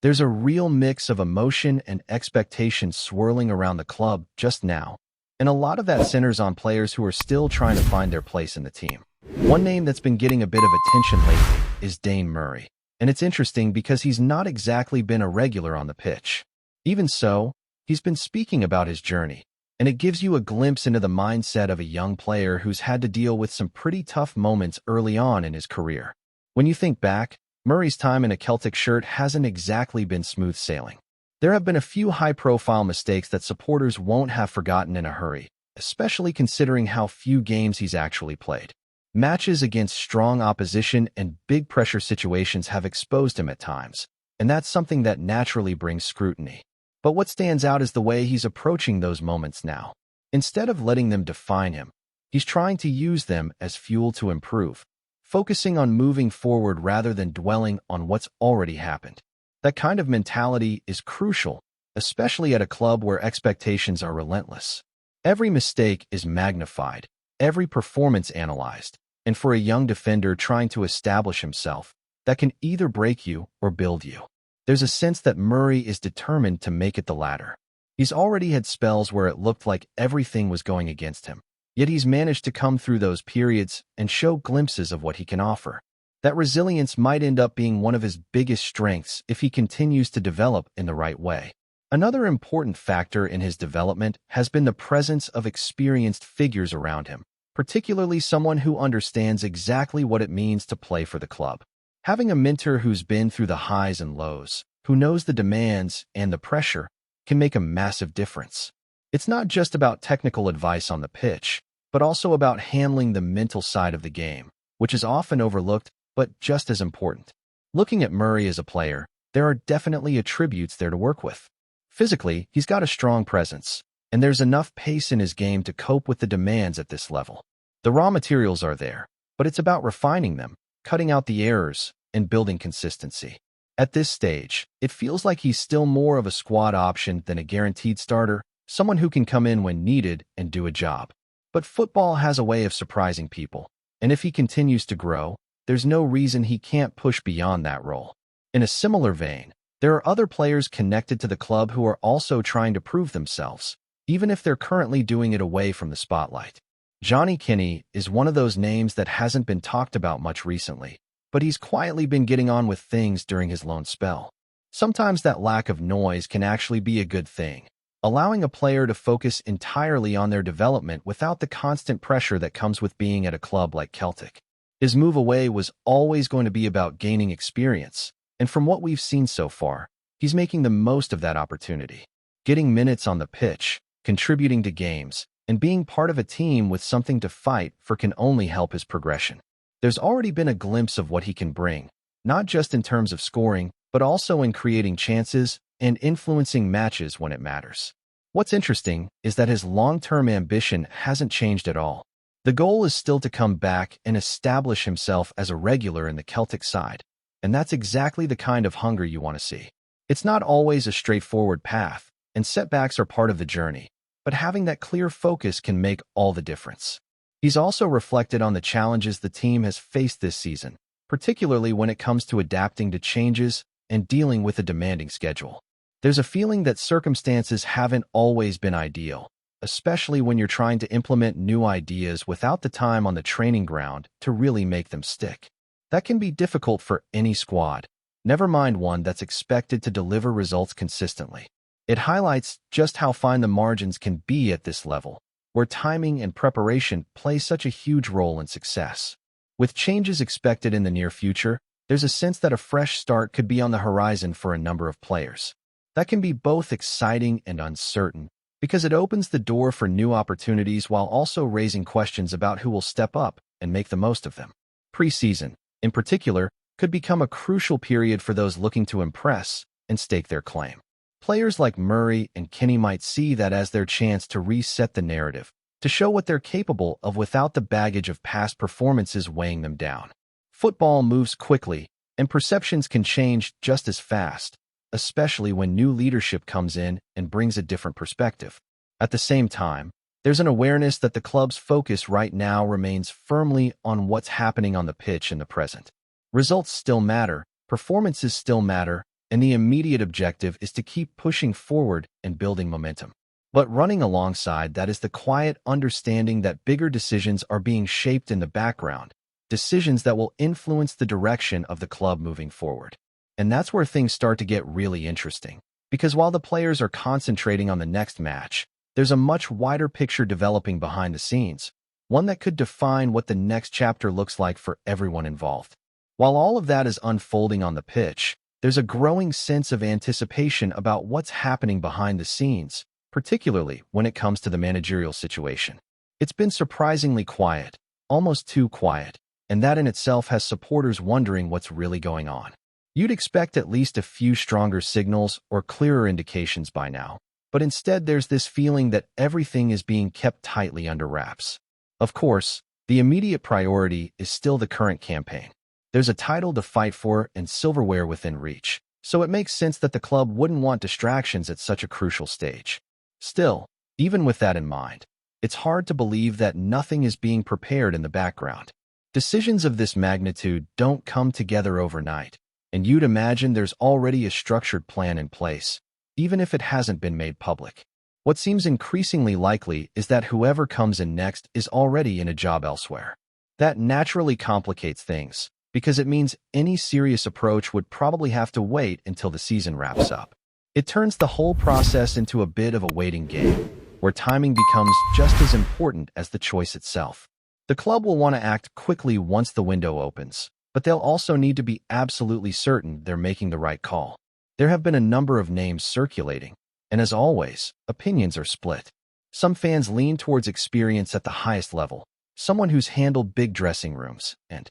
There's a real mix of emotion and expectation swirling around the club just now, and a lot of that centers on players who are still trying to find their place in the team. One name that's been getting a bit of attention lately is Dane Murray, and it's interesting because he's not exactly been a regular on the pitch. Even so, he's been speaking about his journey, and it gives you a glimpse into the mindset of a young player who's had to deal with some pretty tough moments early on in his career. When you think back, Murray's time in a Celtic shirt hasn't exactly been smooth sailing. There have been a few high-profile mistakes that supporters won't have forgotten in a hurry, especially considering how few games he's actually played. Matches against strong opposition and big pressure situations have exposed him at times, and that's something that naturally brings scrutiny. But what stands out is the way he's approaching those moments now. Instead of letting them define him, he's trying to use them as fuel to improve, focusing on moving forward rather than dwelling on what's already happened. That kind of mentality is crucial, especially at a club where expectations are relentless. Every mistake is magnified, every performance analyzed, and for a young defender trying to establish himself, that can either break you or build you. There's a sense that Murray is determined to make it the latter. He's already had spells where it looked like everything was going against him, yet he's managed to come through those periods and show glimpses of what he can offer. That resilience might end up being one of his biggest strengths if he continues to develop in the right way. Another important factor in his development has been the presence of experienced figures around him, particularly someone who understands exactly what it means to play for the club. Having a mentor who's been through the highs and lows, who knows the demands and the pressure, can make a massive difference. It's not just about technical advice on the pitch, but also about handling the mental side of the game, which is often overlooked but just as important. Looking at Murray as a player, there are definitely attributes there to work with. Physically, he's got a strong presence, and there's enough pace in his game to cope with the demands at this level. The raw materials are there, but it's about refining them, cutting out the errors, and building consistency. At this stage, it feels like he's still more of a squad option than a guaranteed starter, someone who can come in when needed and do a job. But football has a way of surprising people, and if he continues to grow, there's no reason he can't push beyond that role. In a similar vein, there are other players connected to the club who are also trying to prove themselves, even if they're currently doing it away from the spotlight. Johnny Kenny is one of those names that hasn't been talked about much recently, but he's quietly been getting on with things during his loan spell. Sometimes that lack of noise can actually be a good thing, allowing a player to focus entirely on their development without the constant pressure that comes with being at a club like Celtic. His move away was always going to be about gaining experience, and from what we've seen so far, he's making the most of that opportunity. Getting minutes on the pitch, contributing to games, and being part of a team with something to fight for can only help his progression. There's already been a glimpse of what he can bring, not just in terms of scoring, but also in creating chances and influencing matches when it matters. What's interesting is that his long-term ambition hasn't changed at all. The goal is still to come back and establish himself as a regular in the Celtic side, and that's exactly the kind of hunger you want to see. It's not always a straightforward path, and setbacks are part of the journey, but having that clear focus can make all the difference. He's also reflected on the challenges the team has faced this season, particularly when it comes to adapting to changes and dealing with a demanding schedule. There's a feeling that circumstances haven't always been ideal, especially when you're trying to implement new ideas without the time on the training ground to really make them stick. That can be difficult for any squad, never mind one that's expected to deliver results consistently. It highlights just how fine the margins can be at this level, where timing and preparation play such a huge role in success. With changes expected in the near future, there's a sense that a fresh start could be on the horizon for a number of players. That can be both exciting and uncertain, because it opens the door for new opportunities while also raising questions about who will step up and make the most of them. Pre-season, in particular, could become a crucial period for those looking to impress and stake their claim. Players like Murray and Kenny might see that as their chance to reset the narrative, to show what they're capable of without the baggage of past performances weighing them down. Football moves quickly, and perceptions can change just as fast, especially when new leadership comes in and brings a different perspective. At the same time, there's an awareness that the club's focus right now remains firmly on what's happening on the pitch in the present. Results still matter, performances still matter, and the immediate objective is to keep pushing forward and building momentum. But running alongside that is the quiet understanding that bigger decisions are being shaped in the background, decisions that will influence the direction of the club moving forward. And that's where things start to get really interesting. Because while the players are concentrating on the next match, there's a much wider picture developing behind the scenes, one that could define what the next chapter looks like for everyone involved. While all of that is unfolding on the pitch, there's a growing sense of anticipation about what's happening behind the scenes, particularly when it comes to the managerial situation. It's been surprisingly quiet, almost too quiet, and that in itself has supporters wondering what's really going on. You'd expect at least a few stronger signals or clearer indications by now, but instead there's this feeling that everything is being kept tightly under wraps. Of course, the immediate priority is still the current campaign. There's a title to fight for and silverware within reach, so it makes sense that the club wouldn't want distractions at such a crucial stage. Still, even with that in mind, it's hard to believe that nothing is being prepared in the background. Decisions of this magnitude don't come together overnight, and you'd imagine there's already a structured plan in place, even if it hasn't been made public. What seems increasingly likely is that whoever comes in next is already in a job elsewhere. That naturally complicates things, because it means any serious approach would probably have to wait until the season wraps up. It turns the whole process into a bit of a waiting game, where timing becomes just as important as the choice itself. The club will want to act quickly once the window opens, but they'll also need to be absolutely certain they're making the right call. There have been a number of names circulating, and as always, opinions are split. Some fans lean towards experience at the highest level, someone who's handled big dressing rooms and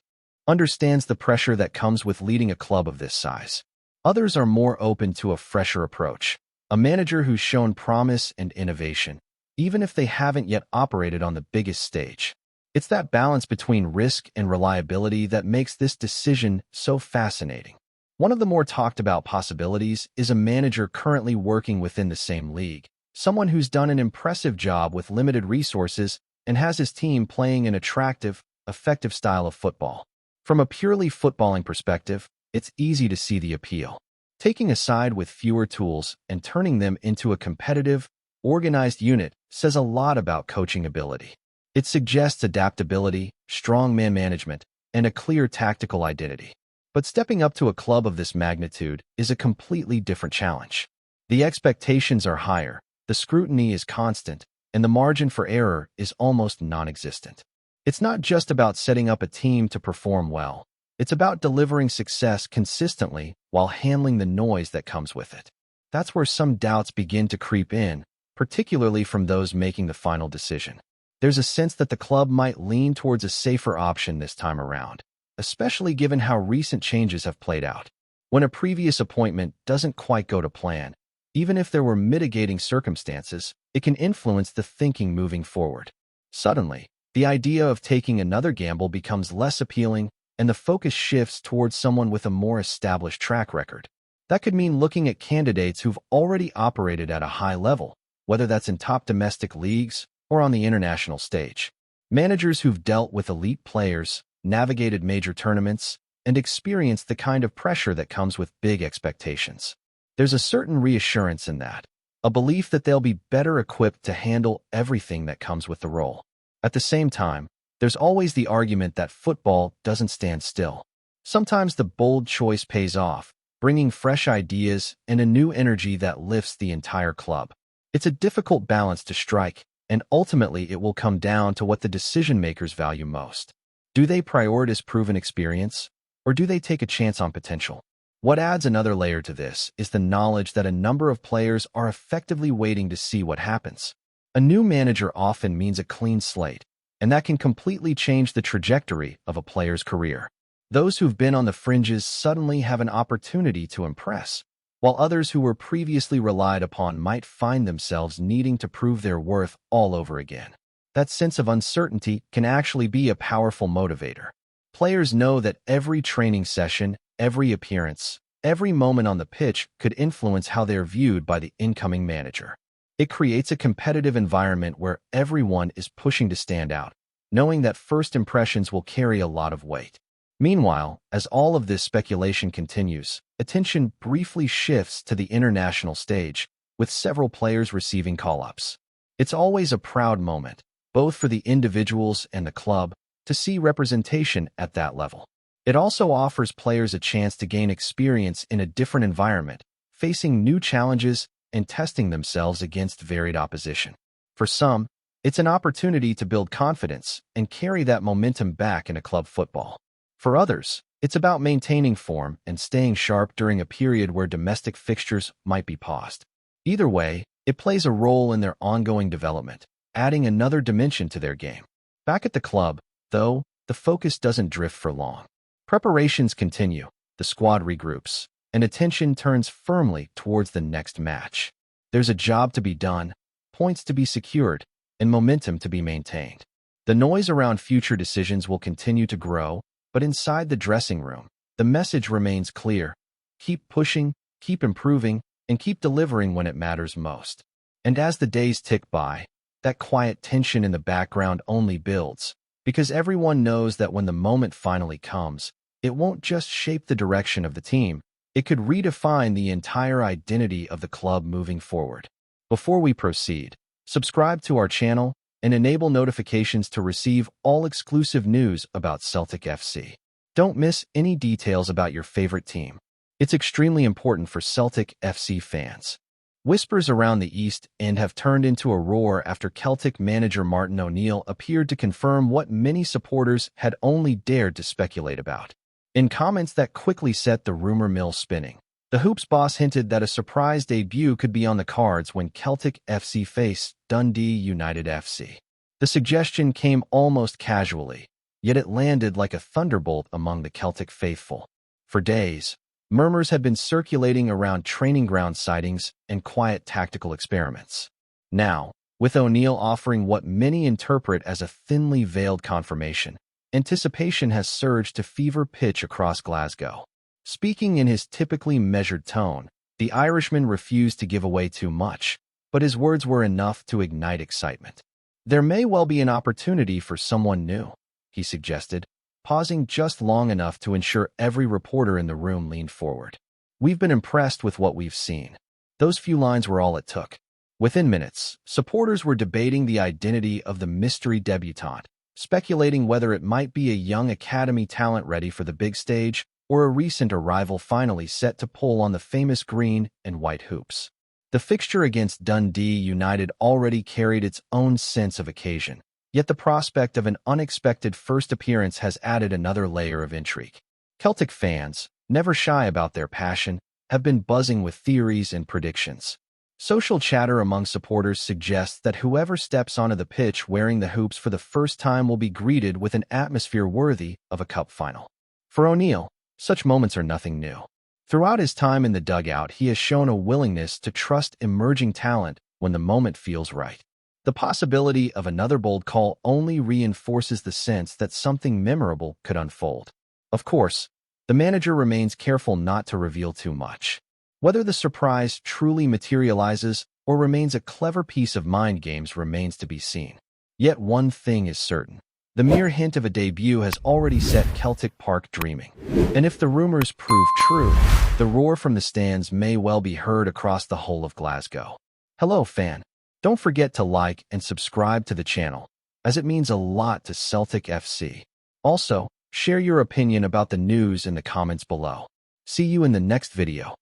understands the pressure that comes with leading a club of this size. Others are more open to a fresher approach, a manager who's shown promise and innovation, even if they haven't yet operated on the biggest stage. It's that balance between risk and reliability that makes this decision so fascinating. One of the more talked about possibilities is a manager currently working within the same league, someone who's done an impressive job with limited resources and has his team playing an attractive, effective style of football. From a purely footballing perspective, it's easy to see the appeal. Taking a side with fewer tools and turning them into a competitive, organized unit says a lot about coaching ability. It suggests adaptability, strong man management, and a clear tactical identity. But stepping up to a club of this magnitude is a completely different challenge. The expectations are higher, the scrutiny is constant, and the margin for error is almost non-existent. It's not just about setting up a team to perform well. It's about delivering success consistently while handling the noise that comes with it. That's where some doubts begin to creep in, particularly from those making the final decision. There's a sense that the club might lean towards a safer option this time around, especially given how recent changes have played out. When a previous appointment doesn't quite go to plan, even if there were mitigating circumstances, it can influence the thinking moving forward. Suddenly, the idea of taking another gamble becomes less appealing, and the focus shifts towards someone with a more established track record. That could mean looking at candidates who've already operated at a high level, whether that's in top domestic leagues or on the international stage. Managers who've dealt with elite players, navigated major tournaments, and experienced the kind of pressure that comes with big expectations. There's a certain reassurance in that, a belief that they'll be better equipped to handle everything that comes with the role. At the same time, there's always the argument that football doesn't stand still. Sometimes the bold choice pays off, bringing fresh ideas and a new energy that lifts the entire club. It's a difficult balance to strike, and ultimately it will come down to what the decision-makers value most. Do they prioritize proven experience, or do they take a chance on potential? What adds another layer to this is the knowledge that a number of players are effectively waiting to see what happens. A new manager often means a clean slate, and that can completely change the trajectory of a player's career. Those who've been on the fringes suddenly have an opportunity to impress, while others who were previously relied upon might find themselves needing to prove their worth all over again. That sense of uncertainty can actually be a powerful motivator. Players know that every training session, every appearance, every moment on the pitch could influence how they're viewed by the incoming manager. It creates a competitive environment where everyone is pushing to stand out, knowing that first impressions will carry a lot of weight. Meanwhile, as all of this speculation continues, attention briefly shifts to the international stage, with several players receiving call-ups. It's always a proud moment, both for the individuals and the club, to see representation at that level. It also offers players a chance to gain experience in a different environment, facing new challenges and testing themselves against varied opposition. For some, it's an opportunity to build confidence and carry that momentum back into club football. For others, it's about maintaining form and staying sharp during a period where domestic fixtures might be paused. Either way, it plays a role in their ongoing development, adding another dimension to their game. Back at the club, though, the focus doesn't drift for long. Preparations continue, the squad regroups, and attention turns firmly towards the next match. There's a job to be done, points to be secured, and momentum to be maintained. The noise around future decisions will continue to grow, but inside the dressing room, the message remains clear. Keep pushing, keep improving, and keep delivering when it matters most. And as the days tick by, that quiet tension in the background only builds, because everyone knows that when the moment finally comes, it won't just shape the direction of the team, it could redefine the entire identity of the club moving forward. Before we proceed, subscribe to our channel and enable notifications to receive all exclusive news about Celtic FC. Don't miss any details about your favorite team. It's extremely important for Celtic FC fans. Whispers around the East End have turned into a roar after Celtic manager Martin O'Neill appeared to confirm what many supporters had only dared to speculate about. In comments that quickly set the rumor mill spinning, the Hoops boss hinted that a surprise debut could be on the cards when Celtic FC faced Dundee United FC. The suggestion came almost casually, yet it landed like a thunderbolt among the Celtic faithful. For days, murmurs had been circulating around training ground sightings and quiet tactical experiments. Now, with O'Neill offering what many interpret as a thinly veiled confirmation, anticipation has surged to fever pitch across Glasgow. Speaking in his typically measured tone, the Irishman refused to give away too much, but his words were enough to ignite excitement. There may well be an opportunity for someone new, he suggested, pausing just long enough to ensure every reporter in the room leaned forward. We've been impressed with what we've seen. Those few lines were all it took. Within minutes, supporters were debating the identity of the mystery debutant, speculating whether it might be a young academy talent ready for the big stage or a recent arrival finally set to pull on the famous green and white hoops. The fixture against Dundee United already carried its own sense of occasion, yet the prospect of an unexpected first appearance has added another layer of intrigue. Celtic fans, never shy about their passion, have been buzzing with theories and predictions. Social chatter among supporters suggests that whoever steps onto the pitch wearing the hoops for the first time will be greeted with an atmosphere worthy of a cup final. For O'Neill, such moments are nothing new. Throughout his time in the dugout, he has shown a willingness to trust emerging talent when the moment feels right. The possibility of another bold call only reinforces the sense that something memorable could unfold. Of course, the manager remains careful not to reveal too much. Whether the surprise truly materializes or remains a clever piece of mind games remains to be seen. Yet one thing is certain. The mere hint of a debut has already set Celtic Park dreaming. And if the rumors prove true, the roar from the stands may well be heard across the whole of Glasgow. Hello, fan. Don't forget to like and subscribe to the channel, as it means a lot to Celtic FC. Also, share your opinion about the news in the comments below. See you in the next video.